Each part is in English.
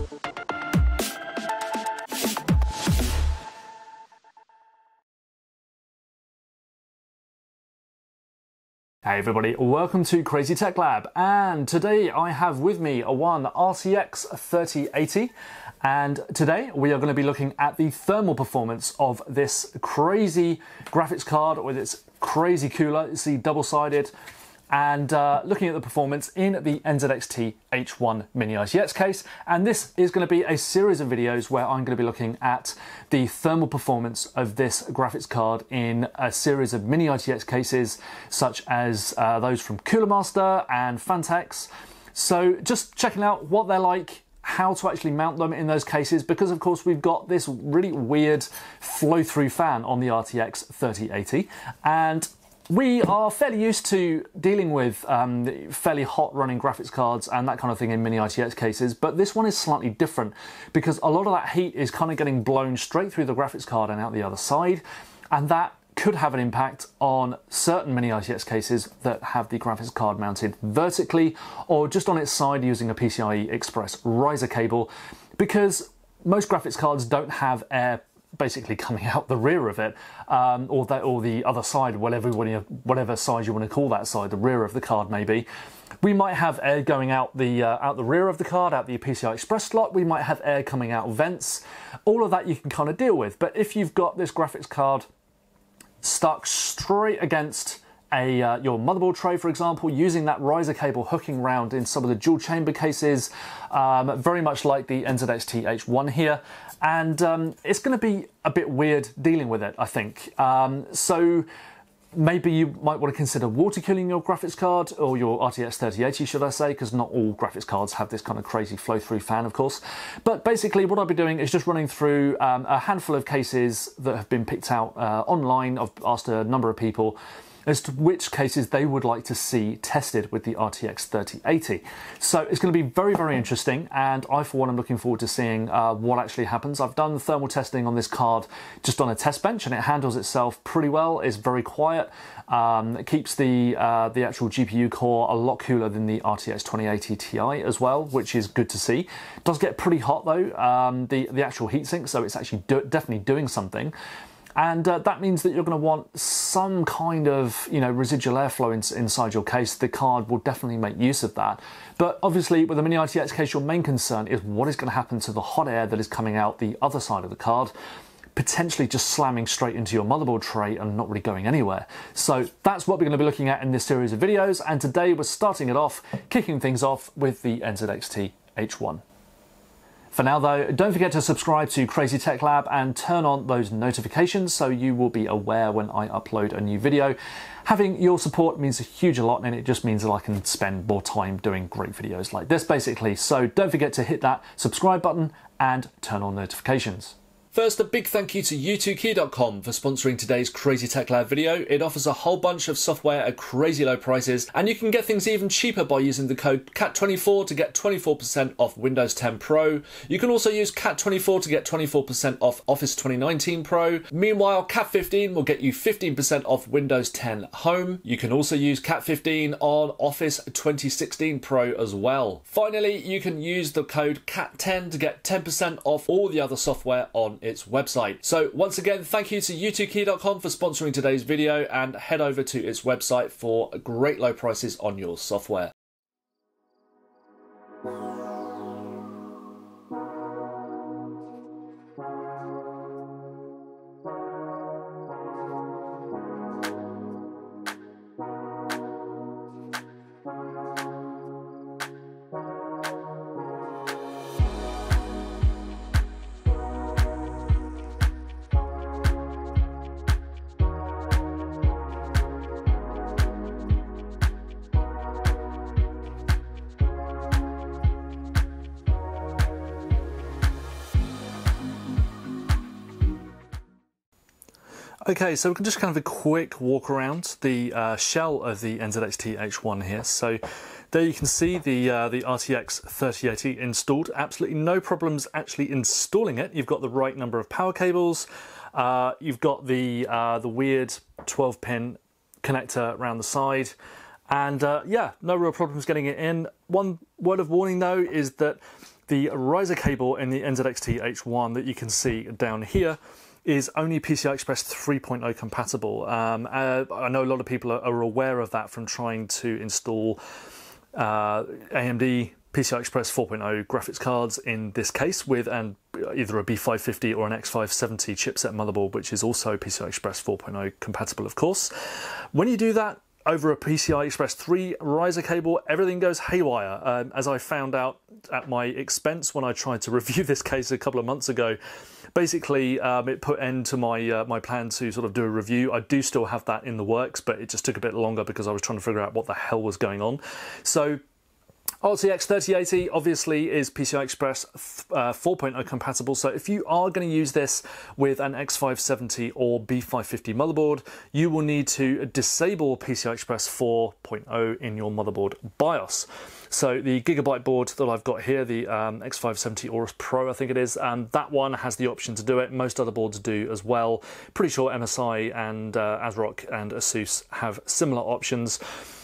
Hey everybody, welcome to Crazy Tech Lab, and today I have with me a One RTX 3080, and today we are going to be looking at the thermal performance of this crazy graphics card with its crazy cooler. It's the double-sided, and looking at the performance in the NZXT H1 mini-ITX case. And this is going to be a series of videos where I'm going to be looking at the thermal performance of this graphics card in a series of mini-ITX cases, such as those from Cooler Master and Fantex. So just checking out what they're like, how to actually mount them in those cases, because of course we've got this really weird flow-through fan on the RTX 3080, and we are fairly used to dealing with fairly hot running graphics cards and that kind of thing in mini-ITX cases, but this one is slightly different because a lot of that heat is kind of getting blown straight through the graphics card and out the other side, and that could have an impact on certain mini-ITX cases that have the graphics card mounted vertically or just on its side using a Pci Express riser cable, because most graphics cards don't have air basically coming out the rear of it, or the other side, whatever side you want to call that side, the rear of the card maybe. We might have air going out the rear of the card, out the PCI Express slot. We might have air coming out vents. All of that you can kind of deal with. But if you've got this graphics card stuck straight against your motherboard tray, for example, using that riser cable hooking round in some of the dual chamber cases, very much like the NZXT H1 here, and it's going to be a bit weird dealing with it, I think. So maybe you might want to consider water cooling your graphics card, or your RTX 3080 should I say, because not all graphics cards have this kind of crazy flow-through fan, of course. But basically what I'll be doing is just running through a handful of cases that have been picked out online. I've asked a number of people as to which cases they would like to see tested with the RTX 3080. So it's going to be very, very interesting, and I for one am looking forward to seeing what actually happens. I've done thermal testing on this card just on a test bench, and it handles itself pretty well. It's very quiet. It keeps the actual GPU core a lot cooler than the RTX 2080 Ti as well, which is good to see. It does get pretty hot though, the actual heatsink, so it's actually definitely doing something. And that means that you're going to want some kind of, residual airflow inside your case. The card will definitely make use of that. But obviously, with a mini-ITX case, your main concern is what is going to happen to the hot air that is coming out the other side of the card, potentially just slamming straight into your motherboard tray and not really going anywhere. So that's what we're going to be looking at in this series of videos. And today we're starting it off, kicking things off with the NZXT H1. For now though, don't forget to subscribe to Crazy Tech Lab and turn on those notifications so you will be aware when I upload a new video. Having your support means a huge lot, and it just means that I can spend more time doing great videos like this basically. So don't forget to hit that subscribe button and turn on notifications. First, a big thank you to U2Key.com for sponsoring today's Crazy Tech Lab video. It offers a whole bunch of software at crazy low prices, and you can get things even cheaper by using the code CAT24 to get 24% off Windows 10 Pro. You can also use CAT24 to get 24% off Office 2019 Pro. Meanwhile, CAT15 will get you 15% off Windows 10 Home. You can also use CAT15 on Office 2016 Pro as well. Finally, you can use the code CAT10 to get 10% off all the other software on its website. So once again, thank you to U2Key.com for sponsoring today's video, and head over to its website for great low prices on your software. Okay, so we can just kind of a quick walk around the shell of the NZXT H1 here. So there you can see the RTX 3080 installed. Absolutely no problems actually installing it. You've got the right number of power cables. You've got the weird 12-pin connector around the side. And yeah, no real problems getting it in. One word of warning though is that the riser cable in the NZXT H1 that you can see down here is only Pci Express 3.0 compatible. I know a lot of people are aware of that from trying to install AMD PCI Express 4.0 graphics cards, in this case with either a B550 or an X570 chipset motherboard, which is also PCI Express 4.0 compatible, of course. When you do that over a PCI Express 3 riser cable, everything goes haywire. As I found out at my expense when I tried to review this case a couple of months ago, basically it put end to my my plan to sort of do a review. I do still have that in the works, but it just took a bit longer because I was trying to figure out what the hell was going on. So RTX 3080 obviously is PCI Express 4.0 compatible, so if you are going to use this with an X570 or B550 motherboard, you will need to disable PCI Express 4.0 in your motherboard BIOS. So the Gigabyte board that I've got here, the X570 Aorus Pro I think it is, that one has the option to do it. Most other boards do as well. Pretty sure MSI and ASRock and Asus have similar options.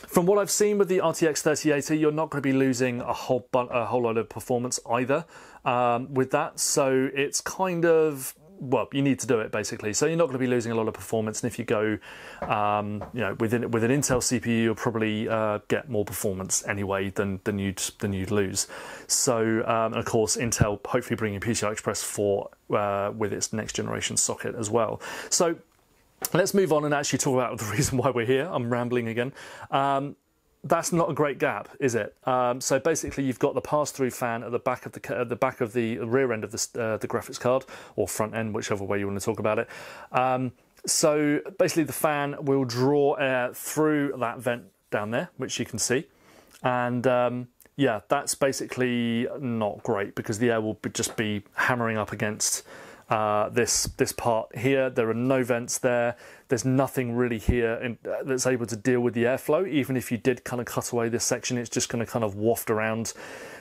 From what I've seen with the RTX 3080, you're not going to be losing a whole lot of performance either with that. So it's kind of, well, you need to do it basically. So you're not going to be losing a lot of performance, and if you go, you know, with an Intel CPU, you'll probably get more performance anyway than you'd lose. So and of course, Intel hopefully bringing PCI Express 4 with its next generation socket as well. So let's move on and actually talk about the reason why we're here. I'm rambling again. That's not a great gap, is it? So basically, you've got the pass-through fan at the back of the rear end of the graphics card, or front end, whichever way you want to talk about it. So basically, the fan will draw air through that vent down there, which you can see, and yeah, that's basically not great because the air will just be hammering up against this part here. There are no vents there. There's nothing really here that's able to deal with the airflow. Even if you did kind of cut away this section, it's just going to kind of waft around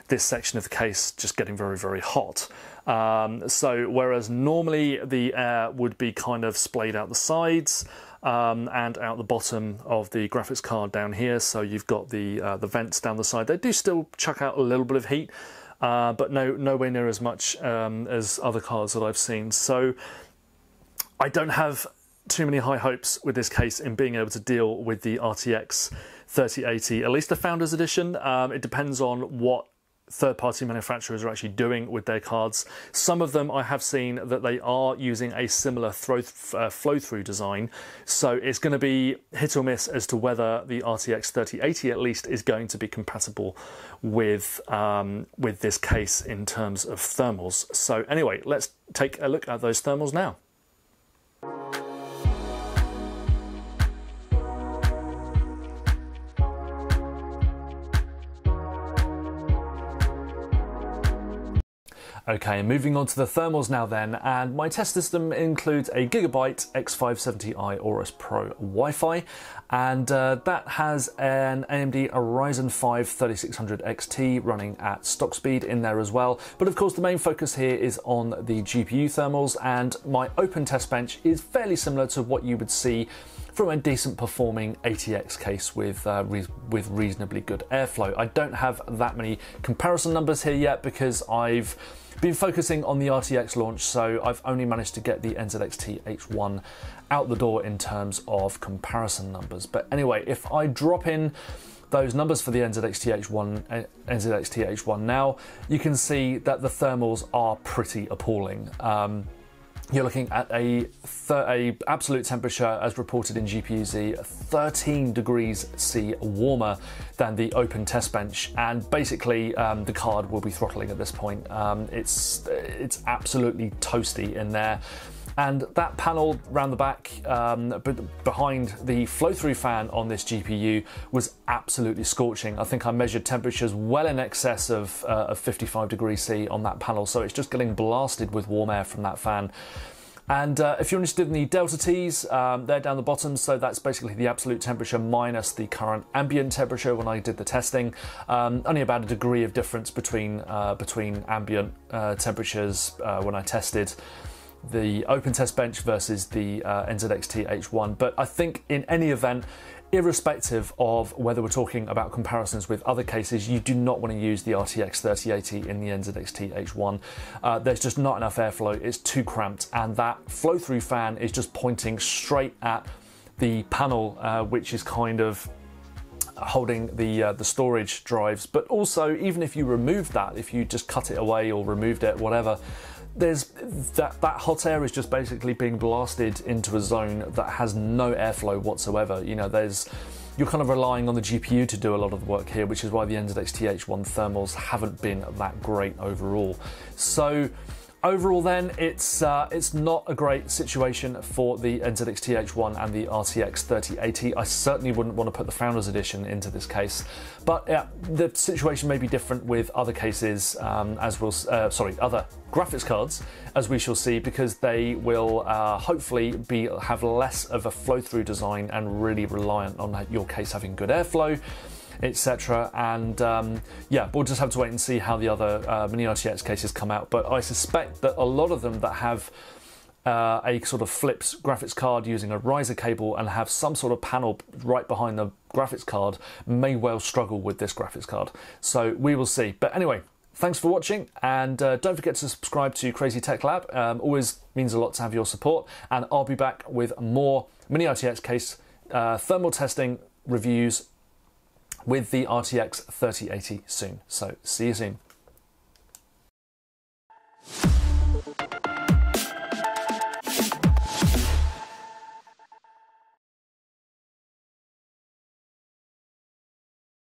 this section of the case, just getting very, very hot. So whereas normally the air would be kind of splayed out the sides and out the bottom of the graphics card down here, so you've got the vents down the side. They do still chuck out a little bit of heat, but nowhere near as much as other cards that I've seen. So I don't have too many high hopes with this case in being able to deal with the RTX 3080, at least the Founders Edition. It depends on what third-party manufacturers are actually doing with their cards. Some of them I have seen that they are using a similar flow-through design, so it's going to be hit or miss as to whether the RTX 3080 at least is going to be compatible with this case in terms of thermals. So anyway, let's take a look at those thermals now. Okay, moving on to the thermals now then, and my test system includes a Gigabyte X570i Aorus Pro Wi-Fi, and that has an AMD Ryzen 5 3600 XT running at stock speed in there as well. But of course the main focus here is on the GPU thermals, and my open test bench is fairly similar to what you would see from a decent performing ATX case with reasonably good airflow. I don't have that many comparison numbers here yet because I've been focusing on the RTX launch, so I've only managed to get the NZXT H1 out the door in terms of comparison numbers. But anyway, if I drop in those numbers for the NZXT H1 now, you can see that the thermals are pretty appalling. You're looking at a absolute temperature as reported in GPU-Z 13 degrees C warmer than the open test bench, and basically the card will be throttling at this point. It's absolutely toasty in there. And that panel round the back, behind the flow-through fan on this GPU was absolutely scorching. I think I measured temperatures well in excess of 55 degrees C on that panel, so it's just getting blasted with warm air from that fan. And if you're interested in the delta T's, they're down the bottom, so that's basically the absolute temperature minus the current ambient temperature when I did the testing. Only about a degree of difference between ambient temperatures when I tested the open test bench versus the NZXT H1, but I think in any event irrespective of whether we're talking about comparisons with other cases, you do not want to use the RTX 3080 in the NZXT H1. There's just not enough airflow, it's too cramped, and that flow-through fan is just pointing straight at the panel, which is kind of holding the storage drives. But also, even if you remove that, if you just cut it away or removed it, whatever, there's that hot air is just basically being blasted into a zone that has no airflow whatsoever. You know, you're kind of relying on the GPU to do a lot of the work here, which is why the NZXT H1 thermals haven't been that great overall. So overall then, it's not a great situation for the NZXT H1 and the RTX 3080. I certainly wouldn't want to put the Founders Edition into this case, but yeah, the situation may be different with other cases, other graphics cards, as we shall see, because they will hopefully have less of a flow-through design and really reliant on your case having good airflow, etc. And yeah, we'll just have to wait and see how the other mini-ITX cases come out. But I suspect that a lot of them that have a sort of flipped graphics card using a riser cable and have some sort of panel right behind the graphics card may well struggle with this graphics card. So we will see. But anyway, thanks for watching, and don't forget to subscribe to Crazy Tech Lab. Always means a lot to have your support, and I'll be back with more mini-ITX case thermal testing reviews with the RTX 3080 soon. So see you soon.